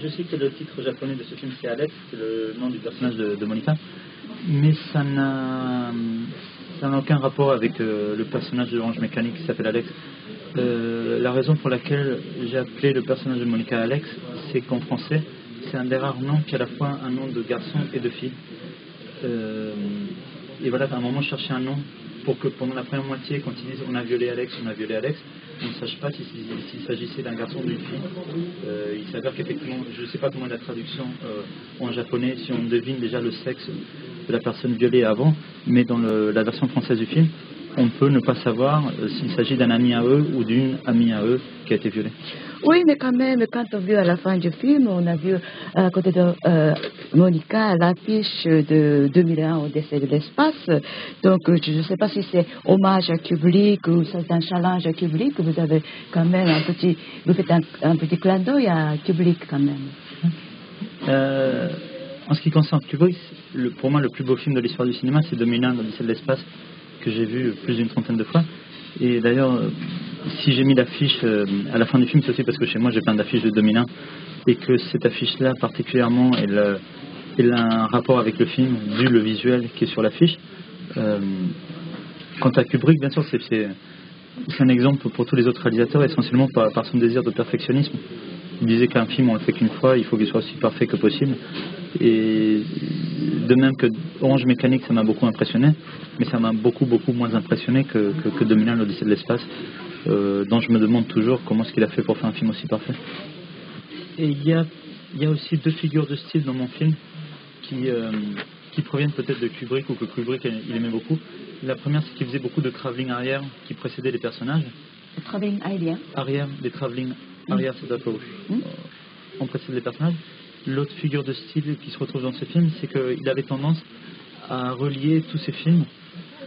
je sais que le titre japonais de ce film c'est Alex, c'est le nom du personnage de Monica, mais ça n'a aucun rapport avec le personnage de Orange Mécanique qui s'appelle Alex. La raison pour laquelle j'ai appelé le personnage de Monica Alex, c'est qu'en français, c'est un des rares noms qui a à la fois un nom de garçon et de fille. Et voilà, à un moment, je cherchais un nom pour que pendant la première moitié, quand ils disent on a violé Alex, on ne sache pas s'il s'agissait d'un garçon ou d'une fille. Il s'avère qu'effectivement, je ne sais pas comment est la traduction en japonais, si on devine déjà le sexe de la personne violée avant, mais dans la version française du film, on peut ne pas savoir s'il s'agit d'un ami à eux ou d'une amie à eux qui a été violée. Oui, mais quand même, quand on a vu à la fin du film, on a vu à côté de Monica l'affiche de 2001 Odyssée de l'espace. Donc, je ne sais pas si c'est hommage à Kubrick ou c'est un challenge à Kubrick. Vous avez quand même vous faites un petit clin d'œil à Kubrick quand même. En ce qui concerne Kubrick, pour moi, le plus beau film de l'histoire du cinéma, c'est 2001 Odyssée de l'espace, que j'ai vu plus d'une trentaine de fois. Et d'ailleurs, si j'ai mis l'affiche à la fin du film, c'est aussi parce que chez moi j'ai plein d'affiches de 2001 et que cette affiche-là particulièrement, elle a un rapport avec le film, vu le visuel qui est sur l'affiche. Quant à Kubrick, bien sûr, c'est un exemple pour tous les autres réalisateurs, essentiellement par son désir de perfectionnisme. Il disait qu'un film, on le fait qu'une fois, il faut qu'il soit aussi parfait que possible. Et de même que Orange Mécanique, ça m'a beaucoup impressionné, mais ça m'a beaucoup moins impressionné que 2001 l'Odyssée de l'espace, dont je me demande toujours comment est-ce qu'il a fait pour faire un film aussi parfait. Et il y a aussi deux figures de style dans mon film qui proviennent peut-être de Kubrick ou que Kubrick il aimait beaucoup. La première, c'est qu'il faisait beaucoup de travelling arrière qui précédait les personnages. Le travelling arrière. Arrière, les travelling arrière, c'est d'accord. On précède les personnages. L'autre figure de style qui se retrouve dans ce film, c'est qu'il avait tendance à relier tous ses films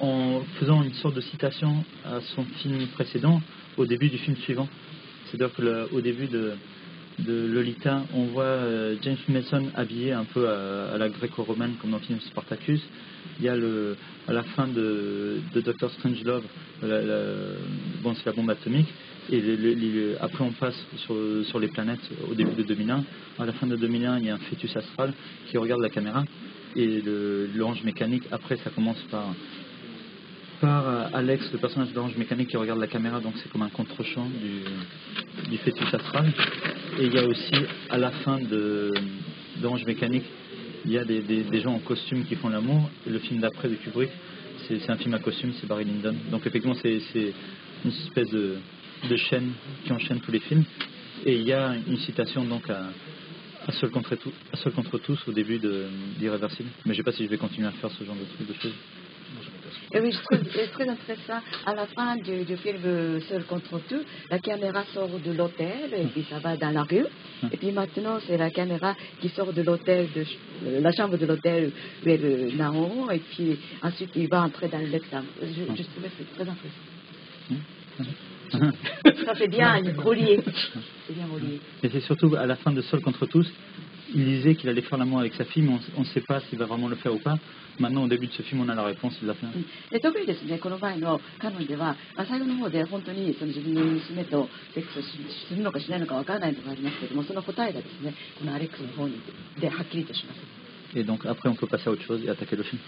en faisant une sorte de citation à son film précédent au début du film suivant. C'est-à-dire qu'au début de Lolita, on voit James Mason habillé un peu à la gréco-romaine comme dans le film Spartacus. Il y a à la fin de Dr. Strangelove, c'est la bombe atomique. Et après on passe sur les planètes au début de 2001. À la fin de 2001, il y a un fœtus astral qui regarde la caméra. Et l'orange mécanique, après ça commence par Alex, le personnage de l'orange mécanique qui regarde la caméra, donc c'est comme un contre-champ du fœtus astral. Et il y a aussi à la fin d'Orange Mécanique, il y a des gens en costume qui font l'amour. Et le film d'après de Kubrick, c'est un film à costume, c'est Barry Lyndon. Donc effectivement c'est une espèce de chaîne qui enchaîne tous les films. Et il y a une citation donc à seul contre tous au début d'Irréversible. Mais je ne sais pas si je vais continuer à faire ce genre de choses. Et oui, je trouve c'est très intéressant. À la fin du film Seul contre tout, la caméra sort de l'hôtel et puis ça va dans la rue. Et puis maintenant, c'est la caméra qui sort de l'hôtel, la chambre de l'hôtel où est le Naon. Et puis ensuite, il va entrer dans l'examen. Je trouvais que c'est très intéressant. Ça c'est bien relié. C'est bien relié. Et c'est surtout à la fin de Seul contre tous, il disait qu'il allait faire l'amour avec sa fille, mais on ne sait pas s'il va vraiment le faire ou pas. Maintenant, au début de ce film, on a la réponse, il l'a fait. 特にですね、この場合の彼女は、最後の方で本当にその自分の娘とセックスするのかしないのかわからないのがありますけれども、その答えがですね、このアレックスの方ではっきりとします。Et donc après, on peut passer à autre chose et attaquer le film.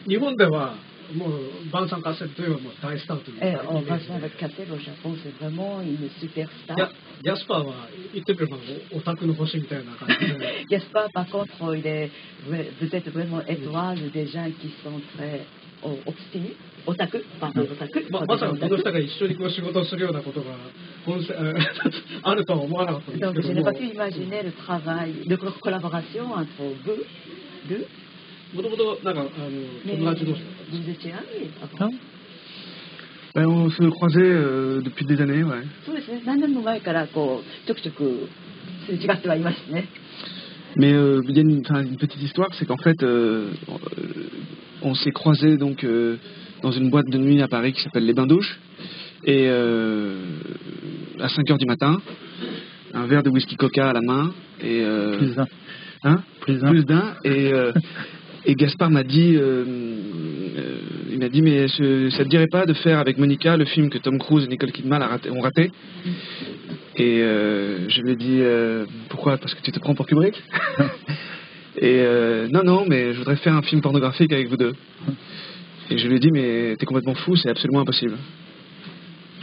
日本ではもうバンサン・カセルというのはもう大スターというか。バンサン・カセルau Japon, c'est vraiment une superstar. ジャスパーは言ってくればオタクの星みたいな感じで。Gaspard, par contre, vous êtes vraiment étoile des gens qui sont très obstinés. Otaku, pardon, otaku. まさかこの人が一緒にこう仕事をするようなことがあるとは思わなかったんです Donc け je ど n'ai も。 pas pu imaginer le travail, de collaboration entre vous deux. もともとなんか友達同士だった。 Vous étiez amis avant. On se croisait depuis des années, ouais. そうですね。何年も前からこうちょくちょくすれ違ってはいましたね。 Mais il y a une petite histoire, c'est qu'en fait, on s'est croisés donc dans une boîte de nuit à Paris qui s'appelle Les Bains Douches, et à 5h du matin, un verre de whisky coca à la main, et Plus d'un. Hein, Plus d'un. Et Gaspard m'a dit, il m'a dit, mais ça te dirait pas de faire avec Monica le film que Tom Cruise et Nicole Kidman ont raté? Et je lui ai dit pourquoi? Parce que tu te prends pour Kubrick? Et non, mais je voudrais faire un film pornographique avec vous deux. Et je lui ai dit mais t'es complètement fou, c'est absolument impossible.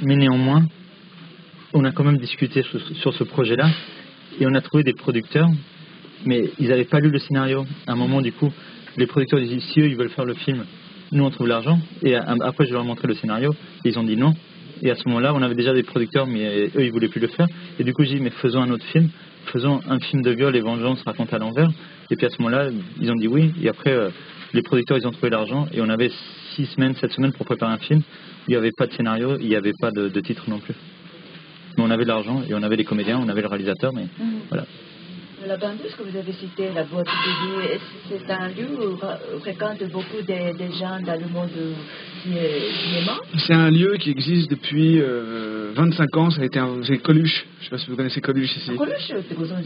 Mais néanmoins, on a quand même discuté sur ce projet-là et on a trouvé des producteurs, mais ils n'avaient pas lu le scénario. À un moment, du coup, les producteurs disaient si eux ils veulent faire le film, nous on trouve l'argent. Et après je leur ai montré le scénario et ils ont dit non. Et à ce moment-là, on avait déjà des producteurs, mais eux ils voulaient plus le faire. Et du coup j'ai dit mais faisons un autre film, faisons un film de viol et vengeance raconté à l'envers. Et puis à ce moment-là, ils ont dit oui. Et après les producteurs ils ont trouvé l'argent et on avait 7 semaines pour préparer un film. Il n'y avait pas de scénario, il n'y avait pas de titre non plus. Mais on avait l'argent et on avait les comédiens, on avait le réalisateur, mais voilà. La bandeuse que vous avez citée, la boîte de nuit, c'est un lieu où fréquentent beaucoup des gens dans le monde du cinéma. C'est un lieu qui existe depuis 25 ans, c'est Coluche. Je ne sais pas si vous connaissez Coluche ici. Coluche, c'est quoi ça?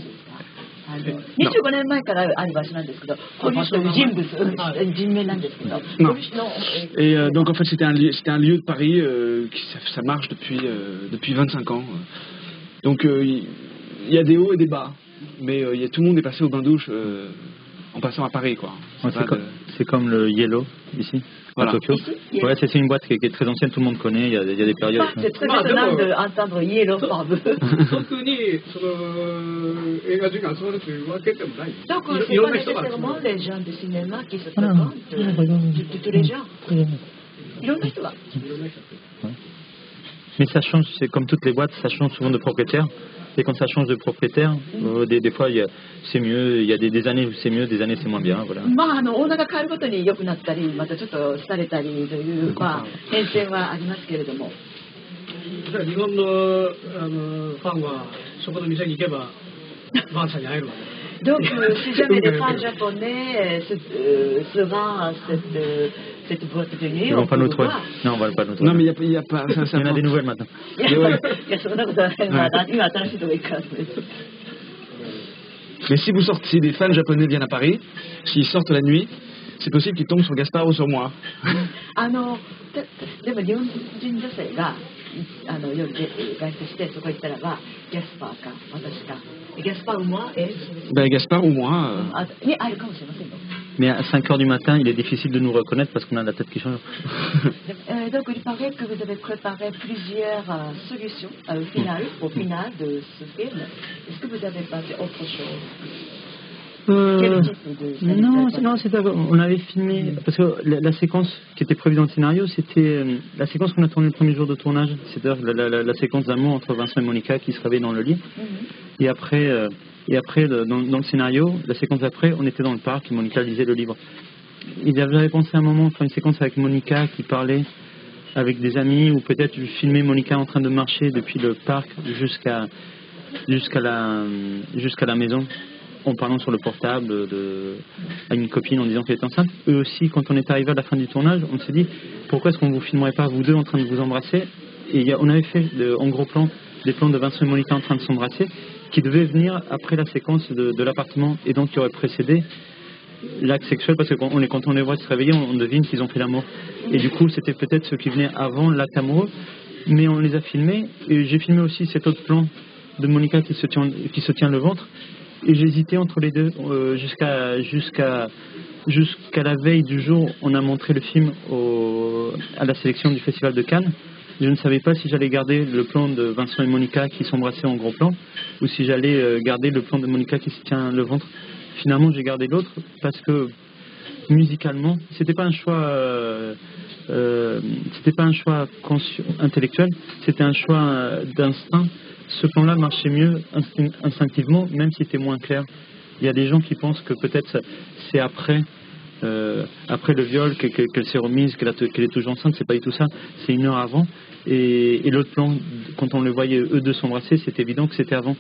25年前からある場所なんですけど、コルシュという人名なんですけど、コルシュの。Et donc en fait c'était un lieu de Paris ça marche depuis 25 ans. Donc il y a des hauts et des bas, mais tout le monde est passé au bain-douche en passant à Paris quoi. C'est comme le Yellow ici. Voilà. À Tokyo. Ouais, c'est une boîte qui est très ancienne, tout le monde connaît, il y a des périodes. C'est très étonnant d'entendre Yellow par deux. Donc c'est pas nécessairement les gens de cinéma qui se fréquentent, tous les gens. Mais ça change, c'est comme toutes les boîtes, ça change souvent de propriétaire. Et quand ça change de propriétaire, des fois c'est mieux, il y a des années où c'est mieux, des années c'est moins bien. Voilà. オーナーが変わるごとに良くなったり、またちょっと廃れたりという、変遷はありますけれども。日本のファンはそこの店に行けばバンさんに会えるわけ。 Donc, si jamais les fans japonais se rendent à cette boîte de nuit, Ils vont pas nous trouver. Non, on va pas nous trouver. Non, mais il y a pas. Il y en a des nouvelles maintenant. いや、そんなことはない。今新しいとこ行くから。 Mais si des fans japonais viennent à Paris, s'ils sortent la nuit, c'est possible qu'ils tombent sur Gaspard ou sur moi. でも日本人女性が夜で外出してそこ行ったらばギャスパーか私かギャスパーou moi Gaspard ou moi. に会えるかもしれませんよ。 Mais à 5 heures du matin, il est difficile de nous reconnaître parce qu'on a la tête qui change. Donc il paraît que vous avez préparé plusieurs solutions au final de ce film. Est-ce que vous avez passé autre chose? Non, c'est pas. On avait filmé parce que la séquence qui était prévue dans le scénario, c'était la séquence qu'on a tournée le premier jour de tournage, c'est-à-dire la séquence d'amour entre Vincent et Monica qui se réveillent dans le lit. Et après, dans le scénario, la séquence d'après, on était dans le parc et Monica lisait le livre. J'avais pensé à un moment faire une séquence avec Monica qui parlait avec des amis, ou peut-être filmer Monica en train de marcher depuis le parc jusqu'à la maison, en parlant sur le portable à une copine en disant qu'elle est enceinte. Eux aussi, quand on est arrivé à la fin du tournage, on s'est dit pourquoi est-ce qu'on ne vous filmerait pas vous deux en train de vous embrasser. Et on avait fait en gros plan des plans de Vincent et Monica en train de s'embrasser qui devaient venir après la séquence de l'appartement et donc qui aurait précédé l'acte sexuel, parce que quand on les voit se réveiller, on devine qu'ils ont fait l'amour. Et du coup, c'était peut-être ceux qui venaient avant l'acte amoureux, mais on les a filmés. Et j'ai filmé aussi cet autre plan de Monica qui se tient le ventre. Et j'hésitais entre les deux jusqu'à la veille du jour où on a montré le film à la sélection du Festival de Cannes. Je ne savais pas si j'allais garder le plan de Vincent et Monica qui s'embrassaient en gros plan ou si j'allais garder le plan de Monica qui se tient le ventre. Finalement, j'ai gardé l'autre parce que musicalement, c'était pas un choix conscient, intellectuel, c'était un choix d'instinct. Ce plan-là marchait mieux instinctivement, même s'il était moins clair. Il y a des gens qui pensent que peut-être c'est après le viol qu'elle s'est remise, qu'elle est toujours enceinte. C'est pas du tout ça. C'est 1 heure avant. Et l'autre plan, quand on le voyait eux deux s'embrasser, c'est évident que c'était avant.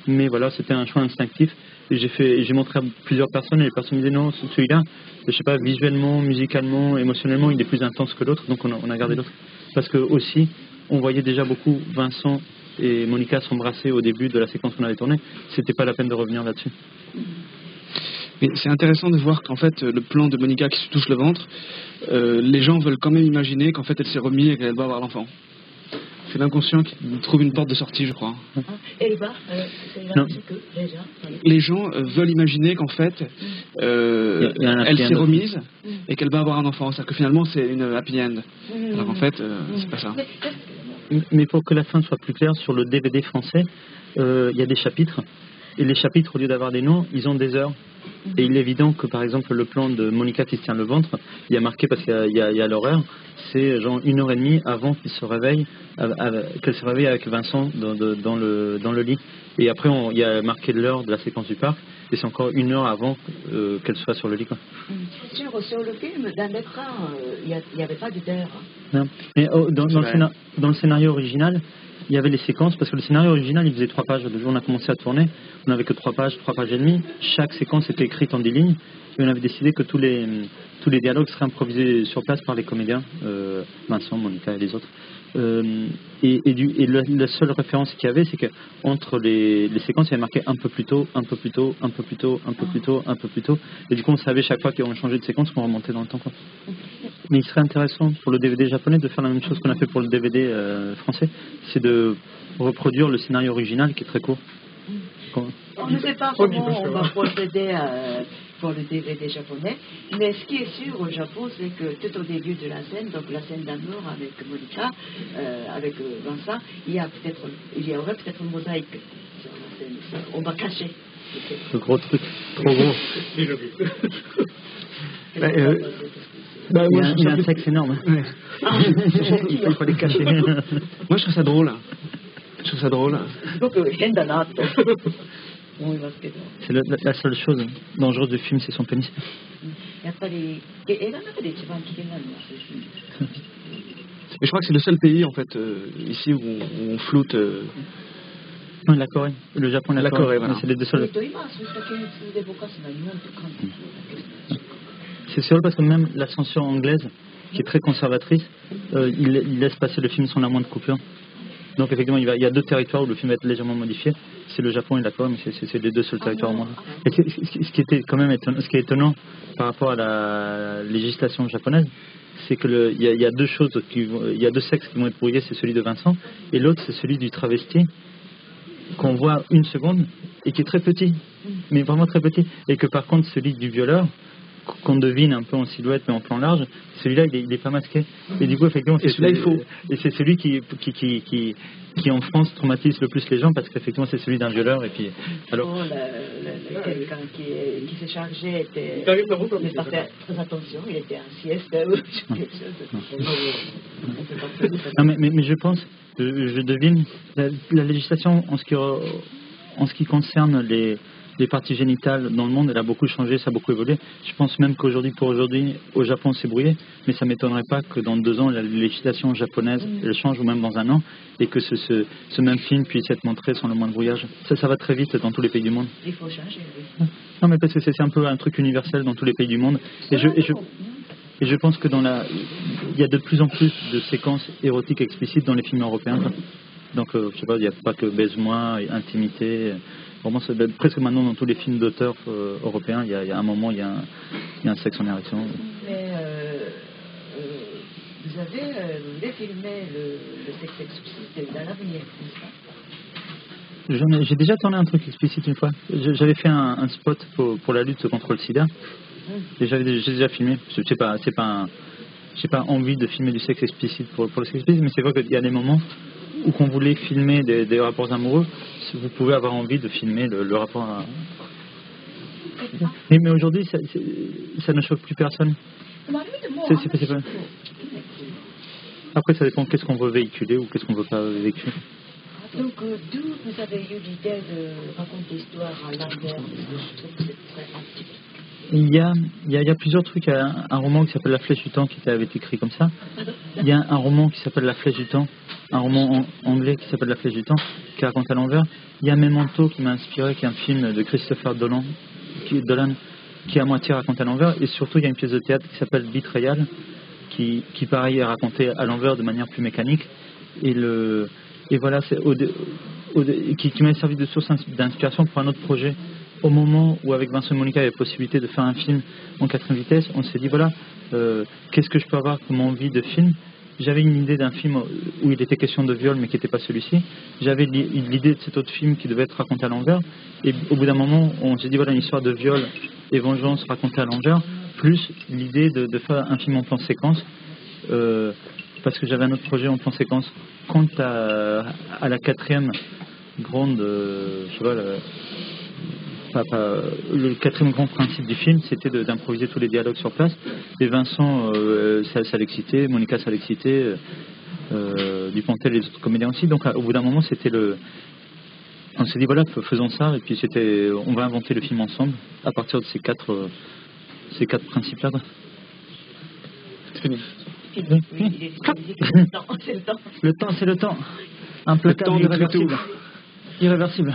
Mais voilà, c'était un choix instinctif. Et j'ai montré à plusieurs personnes et les personnes me disaient non, celui-là, je sais pas, visuellement, musicalement, émotionnellement, il est plus intense que l'autre. Donc on a gardé l'autre. Parce que aussi, on voyait déjà beaucoup Vincent et Monica s'embrasser au début de la séquence qu'on avait tournée. C'était pas la peine de revenir là-dessus. Mais c'est intéressant de voir qu'en fait le plan de Monica qui se touche le ventre, les gens veulent quand même imaginer qu'en fait elle s'est remise et qu'elle va avoir l'enfant. c'est l'inconscient qui trouve une porte de sortie, je crois. Et le bas, c'est Non. que déjà. Les gens veulent imaginer qu'en fait, Il y a un happy elle s'est end. remise et qu'elle va avoir un enfant. C'est-à-dire que finalement, c'est une happy end. Alors qu'en fait, c'est pas ça. Mais pour que la fin soit plus claire, sur le DVD français, il y a des chapitres. Et les chapitres, au lieu d'avoir des noms, ils ont des heures. Et il est évident que, par exemple, le plan de Monica qui se tient le ventre, il y a marqué, parce qu'il y a l'horaire, c'est genre 1h30 avant qu'il se réveille, qu'elle se réveille avec Vincent dans le lit. Et après, il y a marqué l'heure de la séquence du parc, et c'est encore 1 heure avant qu'elle soit sur le lit, quoi. Sur le film, dans l'écran, il n'y avait pas d'heure. Non. Mais dans le scénario original, il y avait les séquences, parce que le scénario original, il faisait 3 pages. Le jour où on a commencé à tourner, on n'avait que 3 pages et demie. Chaque séquence était écrite en 10 lignes. Et on avait décidé que tous les dialogues seraient improvisés sur place par les comédiens, Vincent, Monica et les autres. La seule référence qu'il y avait, c'est qu'entre les séquences, il y avait marqué un peu plus tôt, un peu plus tôt, un peu plus tôt, un peu plus tôt, un peu plus tôt. Et du coup, on savait chaque fois qu'on changeait de séquence qu'on remontait dans le temps, quoi. Mais il serait intéressant pour le DVD japonais de faire la même chose qu'on a fait pour le DVD français, c'est de reproduire le scénario original qui est très court. On ne sait pas comment on va procéder pour le DVD japonais, mais ce qui est sûr au Japon, c'est que tout au début de la scène, donc la scène d'amour avec Monica, avec Vincent, il y aurait peut-être une mosaïque sur la scène. On va cacher. Le gros truc, trop gros. Il y a un sexe énorme. Ouais. Il faut les cacher. Moi, je trouve ça drôle. Donc, C'est la seule chose dangereuse du film, c'est son pénis. Mais je crois que c'est le seul pays, en fait, ici où on floute. Non, la Corée. Le Japon et la Corée. Voilà. C'est les deux seuls. C'est sûr parce que même la censure anglaise, qui est très conservatrice, il laisse passer le film sans la moindre coupure. Donc effectivement, il y a 2 territoires où le film va être légèrement modifié. C'est le Japon et la Corée, mais c'est les 2 seuls territoires au monde. Et ce qui était quand même ce qui est étonnant par rapport à la législation japonaise, c'est que il y a 2 choses, il y a 2 sexes qui vont être brouillés, c'est celui de Vincent, et l'autre c'est celui du travesti, qu'on voit 1 seconde, et qui est très petit, mais vraiment très petit, et que par contre celui du violeur, qu'on devine un peu en silhouette mais en plan large, celui-là il est pas masqué. Et du coup effectivement c'est celui-là il faut. Et c'est celui qui en France traumatise le plus les gens parce qu'effectivement c'est celui d'un violeur. Et puis alors quelqu'un qui s'est chargé était de pas faire très attention, il était en sieste ou quelque chose. Non mais je pense, je devine la législation en ce qui concerne les parties génitales dans le monde, elle a beaucoup changé, ça a beaucoup évolué. Je pense même qu'aujourd'hui, au Japon, c'est brouillé, mais ça ne m'étonnerait pas que dans 2 ans, la législation japonaise elle change, ou même dans 1 an, et que ce même film puisse être montré sans le moindre brouillage. Ça va très vite dans tous les pays du monde. Il faut changer, oui. Non, mais parce que c'est un peu un truc universel dans tous les pays du monde. Et je pense que il y a de plus en plus de séquences érotiques explicites dans les films européens. Donc, je sais pas, il n'y a pas que baise-moi, intimité. Vraiment, presque maintenant dans tous les films d'auteurs européens, il y a un moment, il y a un sexe en érection. Mais vous voulez filmer le sexe explicite dans l'avenir, n'est-ce pas? J'ai déjà tourné un truc explicite une fois. J'avais fait un spot pour la lutte contre le sida. Et j'ai déjà filmé. J'ai pas envie de filmer du sexe explicite pour le sexe explicite, mais c'est vrai qu'il y a des moments où qu'on voulait filmer des rapports amoureux, vous pouvez avoir envie de filmer le rapport à... Mais aujourd'hui, ça ne choque plus personne. C'est pas... Après, ça dépend qu'est-ce qu'on veut véhiculer ou qu'est-ce qu'on veut pas véhiculer. Donc, d'où vous avez eu l'idée de raconter l'histoire à l'envers? Je trouve que c'est très atypique. Il y a plusieurs trucs. Il y a un roman qui s'appelle La Flèche du Temps qui avait été écrit comme ça. Il y a un roman qui s'appelle La Flèche du Temps, un roman anglais qui s'appelle La Flèche du Temps, qui raconte à l'envers. Il y a Memento qui m'a inspiré, qui est un film de Christopher Dolan, qui est à moitié raconté à l'envers. Et surtout, il y a une pièce de théâtre qui s'appelle Betrayal, qui pareil est racontée à l'envers de manière plus mécanique. Et voilà, c'est qui m'a servi de source d'inspiration pour un autre projet. Au moment où avec Vincent et Monica il y avait possibilité de faire un film en 4 vitesses, on s'est dit voilà, qu'est-ce que je peux avoir comme envie de film? j'avais une idée d'un film où il était question de viol, mais qui n'était pas celui-ci. J'avais l'idée de cet autre film qui devait être raconté à l'envers. Et au bout d'un moment, on s'est dit, voilà, une histoire de viol et vengeance racontée à l'envers, plus l'idée de faire un film en plan séquence, parce que j'avais un autre projet en plan séquence. Quant à la quatrième grande, je sais pas, le quatrième grand principe du film, c'était d'improviser tous les dialogues sur place. Et Vincent, ça l'excitait, Monica, ça l'excitait, Dupontel et les autres comédiens aussi. Donc au bout d'un moment, on s'est dit voilà, faisons ça. Et puis on va inventer le film ensemble à partir de ces quatre principes-là. C'est fini. C'est le temps. Le temps, c'est le temps. Un placard irréversible.